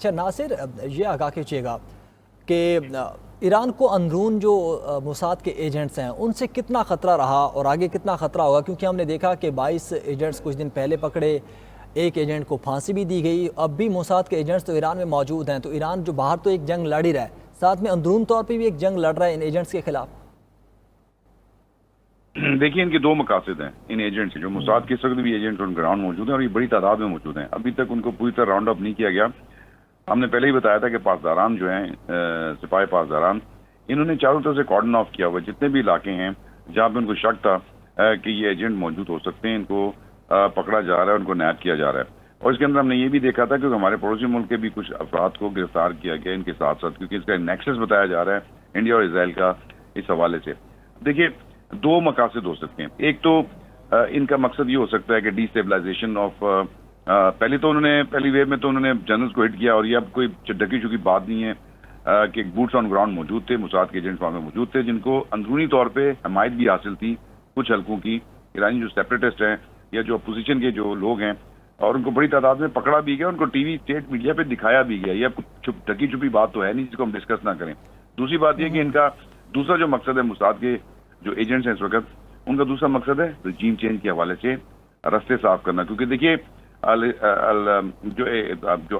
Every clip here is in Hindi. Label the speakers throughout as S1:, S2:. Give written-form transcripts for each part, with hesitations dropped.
S1: अच्छा नासिर, ये आगाह कीजिएगा कि ईरान को अंदरून जो मोसाद के एजेंट्स हैं उनसे कितना ख़तरा रहा और आगे कितना ख़तरा होगा, क्योंकि हमने देखा कि 22 एजेंट्स कुछ दिन पहले पकड़े, एक एजेंट को फांसी भी दी गई, अब भी मोसाद के एजेंट्स तो ईरान में मौजूद हैं। तो ईरान जो बाहर तो एक जंग लड़ ही रहा है, साथ में अंदरून तौर पर भी एक जंग लड़ रहा है इन एजेंट्स के खिलाफ।
S2: देखिए, इनके दो मकासद हैं इन एजेंट से। जो मोसाद के इस वक्त भी एजेंट ऑन ग्राउंड मौजूद हैं और ये बड़ी तादाद में मौजूद हैं। अभी तक उनको पूरी तरह राउंड अप नहीं किया गया। हमने पहले ही बताया था कि पासदारान जो हैं, सिपाही पासदारान, इन्होंने चारों तरफ से कॉर्डन ऑफ किया हुआ। जितने भी इलाके हैं जहाँ पे उनको शक था कि ये एजेंट मौजूद हो सकते हैं, इनको पकड़ा जा रहा है, उनको नैब किया जा रहा है। और इसके अंदर हमने ये भी देखा था कि हमारे पड़ोसी मुल्क के भी कुछ अफराद को गिरफ्तार किया गया इनके साथ साथ, क्योंकि इसका नेक्सस बताया जा रहा है इंडिया और इसराइल का इस हवाले से। देखिए, दो मकासद हो सकते हैं। एक तो इनका मकसद ये हो सकता है कि डिस्टेबलाइजेशन ऑफ, पहले तो उन्होंने पहली वेव में तो उन्होंने जनरल्स को हिट किया, और ये अब कोई ढकी चुकी बात नहीं है कि बूट्स ऑन ग्राउंड मौजूद थे, मोसाद के एजेंट्स वहां में मौजूद थे, जिनको अंदरूनी तौर पे हमायत भी हासिल थी कुछ हल्कों की। ईरानी जो सेपरेटिस्ट हैं या जो अपोजिशन के जो लोग हैं, और उनको बड़ी तादाद में पकड़ा भी गया, उनको टीवी स्टेट मीडिया पे दिखाया भी गया। ये अब ढकी छुपी बात तो है नहीं जिसको हम डिस्कस ना करें। दूसरी बात यह कि इनका दूसरा जो मकसद है, मोसाद के जो एजेंट्स हैं इस वक्त, उनका दूसरा मकसद है रजीम चेंज के हवाले से रास्ते साफ करना। क्योंकि देखिए, जो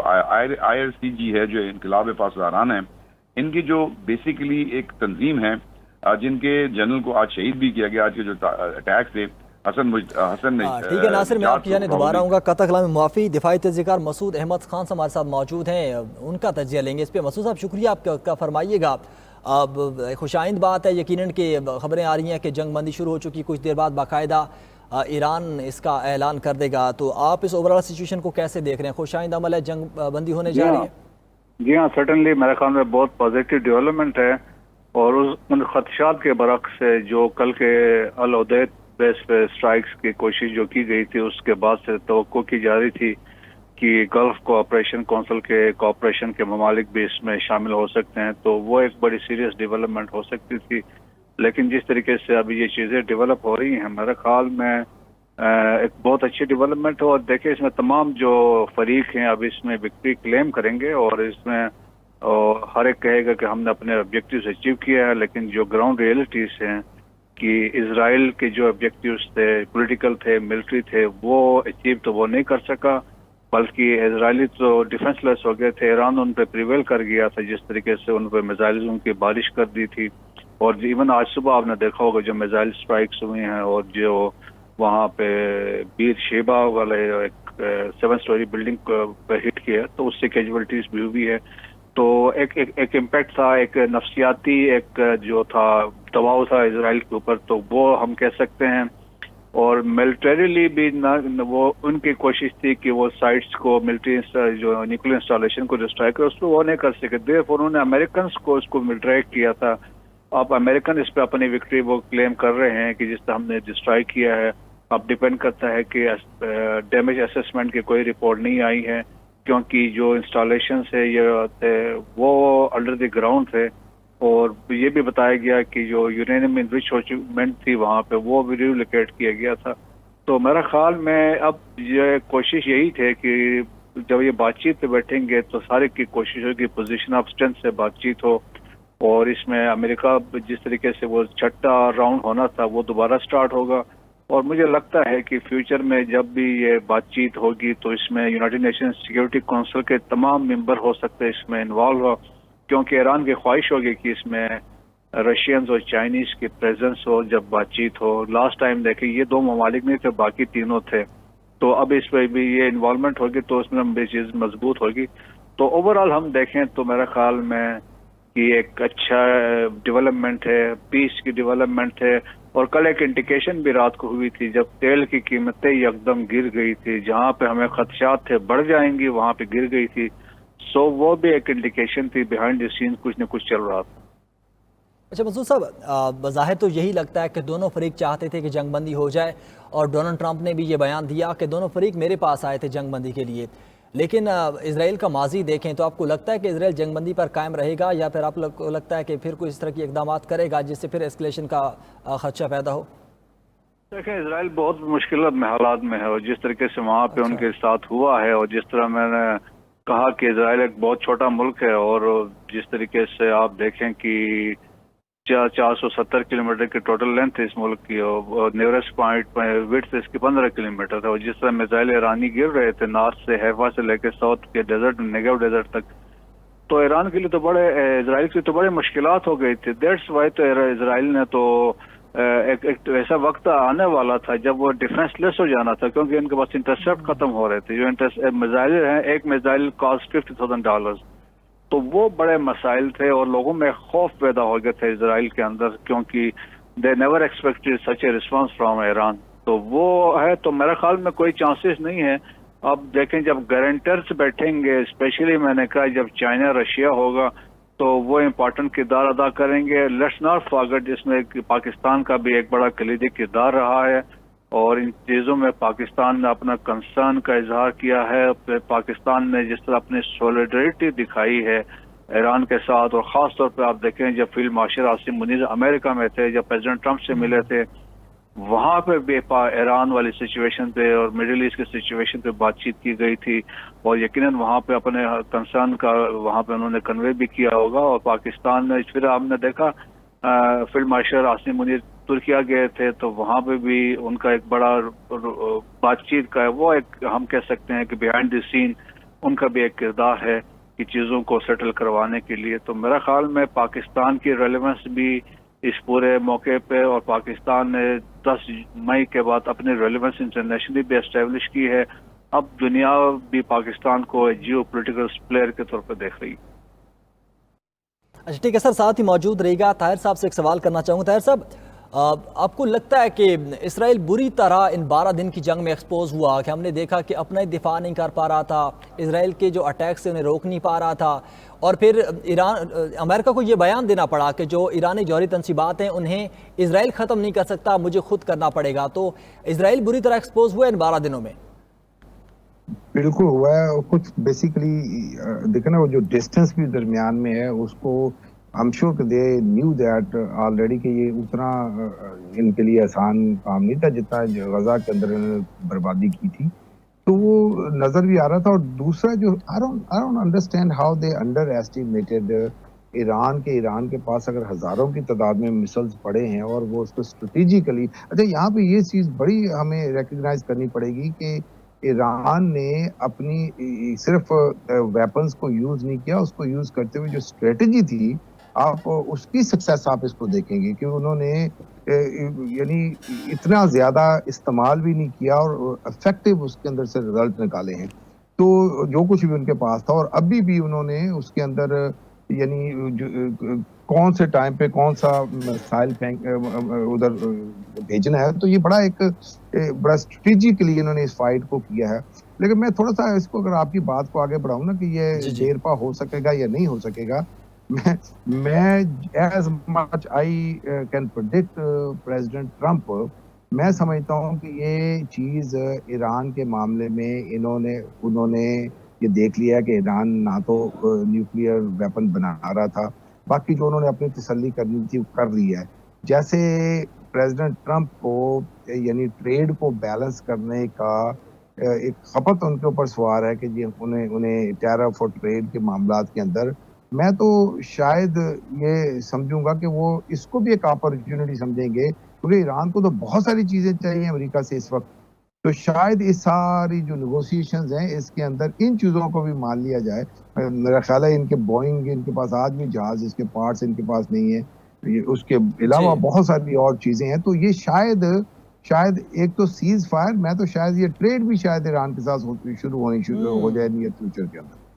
S2: IRCG है, जो इनकलाब पासदारान है, इनकी जो बेसिकली एक तंजीम है, जिनके जनरल को आज शहीद भी किया गया। आज के जो अटैक थे हसन
S1: ठीक है नासिर, मैं आपकी जाने दोबारा आऊँगा। कतक कलाम मुआफ़ी दिफाई तज़्ज़िकार मसूद अहमद खान हमारे साथ मौजूद हैं, उनका तजिया लेंगे इस पर। मसूद साहब शुक्रिया आपका, फरमाइएगा। अब खुशाइंद बात है यकीनन कि खबरें आ रही हैं कि जंग बंदी शुरू हो चुकी, कुछ देर बाद बाकायदा ईरान इसका ऐलान कर देगा। तो आप इस ओवरऑल सिचुएशन को कैसे देख रहे हैं? खुशाइंद अमल है, जंग बंदी होने जा रही है?
S3: जी हाँ, सर्टनली मेरे ख्याल में बहुत पॉजिटिव डेवलपमेंट है। और उन खदशात के बरक्स से जो कल के अल उदैद बेस पे स्ट्राइक्स की कोशिश जो की गई थी, उसके बाद से तवक्को की जा रही थी कि गल्फ कोऑपरेशन काउंसिल के कोऑपरेशन के ममालिक भी इसमें शामिल हो सकते हैं, तो वो एक बड़ी सीरियस डेवलपमेंट हो सकती थी। लेकिन जिस तरीके से अभी ये चीज़ें डेवलप हो रही हैं, मेरे ख्याल में एक बहुत अच्छी डेवलपमेंट हो। और देखिए, इसमें तमाम जो फरीक हैं अब इसमें विक्ट्री क्लेम करेंगे, और इसमें हर एक कहेगा कि हमने अपने ऑब्जेक्टिव्स अचीव किया है। लेकिन जो ग्राउंड रियलिटीज हैं कि इजराइल के जो ऑब्जेक्टिव्स थे, पॉलिटिकल थे, मिलिट्री थे, वो अचीव तो वो नहीं कर सका, बल्कि इजरायली तो डिफेंसलेस हो गए थे। ईरान उन पर प्रिवेल कर गया था, जिस तरीके से उन पर मिसाइल की बारिश कर दी थी। और इवन आज सुबह आपने देखा होगा जो मिसाइल स्ट्राइक्स हुई हैं, और जो वहाँ पे बीर शेबा वाले एक 7 स्टोरी बिल्डिंग पे हिट किया, तो उससे कैजुअलिटीज भी हुई है। तो एक इम्पैक्ट था, एक नफ्सियाती एक जो था दबाव था इजराइल के ऊपर, तो वो हम कह सकते हैं। और मिलिटरीली भी वो उनकी कोशिश थी कि वो साइट्स को, मिलिट्री जो न्यूक्लियर इंस्टॉलेशन को डिस्ट्रॉय करे, उसको वो नहीं कर सके। देयरफॉर उन्होंने अमेरिकन को उसको मिलिट्राई किया था। अब अमेरिकन इस पर अपनी विक्ट्री वो क्लेम कर रहे हैं कि जिस तरह हमने डिस्ट्रॉय किया है। अब डिपेंड करता है कि डैमेज असेसमेंट की कोई रिपोर्ट नहीं आई है, क्योंकि जो इंस्टॉलेशन है ये थे वो अंडर द ग्राउंड थे। और ये भी बताया गया कि जो यूरेनियम इनरिचमेंट थी वहाँ पे, वो भी रिलोकेट किया गया था। तो मेरा ख्याल में अब ये कोशिश यही थे कि जब ये बातचीत पे बैठेंगे तो सारे की कोशिश होगी पोजीशन ऑफ स्ट्रेंथ से बातचीत हो। और इसमें अमेरिका जिस तरीके से वो छठा राउंड होना था वो दोबारा स्टार्ट होगा। और मुझे लगता है कि फ्यूचर में जब भी ये बातचीत होगी तो इसमें यूनाइटेड नेशन सिक्योरिटी काउंसिल के तमाम मेंबर हो सकते हैं इसमें इन्वॉल्व हो, क्योंकि ईरान की ख्वाहिश होगी कि इसमें रशियंस और चाइनीज की प्रेजेंस हो जब बातचीत हो। लास्ट टाइम देखें ये दो ममालिक नहीं थे, बाकी तीनों थे। तो अब इस पर भी ये इन्वॉल्वमेंट होगी तो उसमें भी चीज़ मजबूत होगी। तो ओवरऑल हम देखें तो मेरा ख्याल में कि एक अच्छा डेवलपमेंट है, पीस की डेवलपमेंट है। और कल एक इंडिकेशन भी रात को हुई थी जब तेल की कीमतें एकदम गिर गई थी, जहां पे हमें खदशात थे बढ़ जाएंगी वहां पे गिर गई थी। सो वो भी एक इंडिकेशन थी, बिहाइंड द सीन कुछ न कुछ चल रहा था।
S1: अच्छा मसूद साहब, बज़ाहिर तो यही लगता है कि दोनों फरीक चाहते थे कि जंग बंदी हो जाए, और डोनाल्ड ट्रंप ने भी ये बयान दिया कि दोनों फरीक मेरे पास आए थे जंग बंदी के लिए। लेकिन इसराइल का माजी देखें तो आपको लगता है कि इसराइल जंग बंदी पर कायम रहेगा, या फिर आपको लगता है कि फिर कोई इस तरह की इकदाम करेगा जिससे फिर एस्केलेशन का खदशा पैदा हो?
S3: देखें, इसराइल बहुत मुश्किल में हालात में है, और जिस तरीके से वहाँ पे उनके साथ हुआ है, और जिस तरह मैंने कहा कि इजराइल एक बहुत छोटा मुल्क है और जिस तरीके से आप देखें कि 470 किलोमीटर की टोटल लेंथ है इस मुल्क की और नियरेस्ट पॉइंट विड्थ इसकी 15 किलोमीटर है और जिस तरह मिसाइल ईरानी गिर रहे थे नॉर्थ से हैफा से लेकर साउथ के डेजर्ट नेगेव डेजर्ट तक, तो ईरान के लिए तो इजराइल के लिए तो बड़े मुश्किलात हो गई थी। दैट्स वाई तो इजराइल ने तो एक ऐसा वक्त आने वाला था जब वो डिफेंसलेस हो जाना था, क्योंकि इनके पास इंटरसेप्ट खत्म हो रहे थे। जो मिसाइल हैं, एक मिसाइल कॉस्ट $50,000, तो वो बड़े मसाइल थे और लोगों में खौफ पैदा हो गया था इजराइल के अंदर, क्योंकि they never expected such a response from Iran. तो वो है, तो मेरे ख्याल में कोई चांसेस नहीं है। अब देखें जब गारंटर्स बैठेंगे, स्पेशली मैंने कहा जब चाइना रशिया होगा तो वो इम्पोर्टेंट किरदार अदा करेंगे। लेट्स नॉट फॉरगेट इसमें पाकिस्तान का भी एक बड़ा कलीदी किरदार रहा है और इन चीज़ों में पाकिस्तान ने अपना कंसर्न का इजहार किया है। पाकिस्तान ने जिस तरह अपनी सॉलिडरिटी दिखाई है ईरान के साथ, और ख़ास तौर पर आप देखें जब field marshal Asim Munir America में थे, जब प्रेसिडेंट ट्रंप से मिले थे, वहाँ पे भी ईरान वाली सिचुएशन पे और मिडिल ईस्ट की सिचुएशन पे बातचीत की गई थी और यकीनन वहाँ पे अपने कंसर्न का वहाँ पे उन्होंने कन्वे भी किया होगा। और पाकिस्तान ने फिर आपने देखा फील्ड मार्शल आसिम मुनीर तुर्किया गए थे, तो वहाँ पे भी उनका एक बड़ा बातचीत का वो एक हम कह सकते हैं कि बिहाइंड द सीन उनका भी एक किरदार है कि चीज़ों को सेटल करवाने के लिए। तो मेरा ख्याल में पाकिस्तान की रेलेवेंस भी इस पूरे मौके पे, और पाकिस्तान ने 10 मई के बाद अपनी रेलेवेंस इंटरनेशनली भी एस्टेब्लिश की है। अब दुनिया भी पाकिस्तान को जियो पोलिटिकल प्लेयर के तौर पर देख रही है।
S1: अच्छा ठीक है सर, साथ ही मौजूद रहेगा। ताहिर साहब से एक सवाल करना चाहूँगा। ताहिर साहब, आपको लगता है कि इसराइल बुरी तरह इन 12 दिन की जंग में एक्सपोज हुआ कि हमने देखा कि अपना ही दिफा नहीं कर पा रहा था, इसराइल के जो अटैक से उन्हें रोक नहीं पा रहा था, और फिर अमेरिका को ये बयान देना पड़ा कि जो ईरानी जौहरी तनसीबात हैं उन्हें इसराइल ख़त्म नहीं कर सकता, मुझे खुद करना पड़ेगा। तो इसराइल बुरी तरह एक्सपोज हुआ इन 12 दिनों में।
S4: बिल्कुल हुआ है। और कुछ बेसिकली देखे ना, वो जो डिस्टेंस भी दरमियान में है उसको I am sure they knew that already कि ये उतना इनके लिए आसान काम नहीं था जितना गजा के अंदर इन्होंने बर्बादी की थी, तो वो नजर भी आ रहा था। और दूसरा जो I don't understand how they under estimated Iran के पास अगर हजारों की तादाद में मिसाइल्स पड़े हैं और वो उसको स्ट्रेटेजिकली, अच्छा यहाँ पे ये चीज बड़ी हमें रिकग्नाइज करनी पड़ेगी कि ईरान ने अपनी सिर्फ वेपन्स को यूज नहीं किया, उसको यूज करते हुए जो स्ट्रेटजी थी, आप उसकी सक्सेस आप इसको देखेंगे कि उन्होंने यानी इतना ज्यादा इस्तेमाल भी नहीं किया और इफेक्टिव उसके अंदर से रिजल्ट निकाले हैं। तो जो कुछ भी उनके पास था, और अभी भी उन्होंने उसके अंदर यानी कौन से टाइम पे कौन सा मिसाइल उधर भेजना है, तो ये बड़ा स्ट्रेटेजिकली इन्होंने इस फाइट को किया है। लेकिन मैं थोड़ा सा इसको अगर आपकी बात को आगे बढ़ाऊं ना कि ये देर पा हो सकेगा या नहीं हो सकेगा, मैं as much I can predict president Trump, मैं समझता हूँ कि ये चीज ईरान के मामले में उन्होंने ये देख लिया कि ईरान ना तो न्यूक्लियर वेपन बना रहा था, बाकी जो उन्होंने अपनी तसल्ली करनी थी वो कर ली है। जैसे प्रेसिडेंट ट्रंप को यानी ट्रेड को बैलेंस करने का एक खपत उनके ऊपर सवार है कि जी उन्हें टैरिफ और ट्रेड के मामलात के अंदर, मैं तो शायद ये समझूंगा कि वो इसको भी एक अपॉर्चुनिटी समझेंगे, क्योंकि ईरान को तो बहुत सारी चीजें चाहिए अमेरिका से इस वक्त। तो शायद इस सारी जो नेगोशिएशंस हैं इसके अंदर इन चीज़ों को भी मान लिया जाए। मेरा ख्याल है इनके बोइंग, इनके पास आज भी जहाज इसके पार्ट्स इनके पास नहीं है, ये उसके अलावा बहुत सारी और चीज़ें हैं। तो ये शायद एक तो सीज फायर, मैं तो शायद ये ट्रेड भी शायद ईरान के साथ शुरू हो जाए नियर फ्यूचर के अंदर।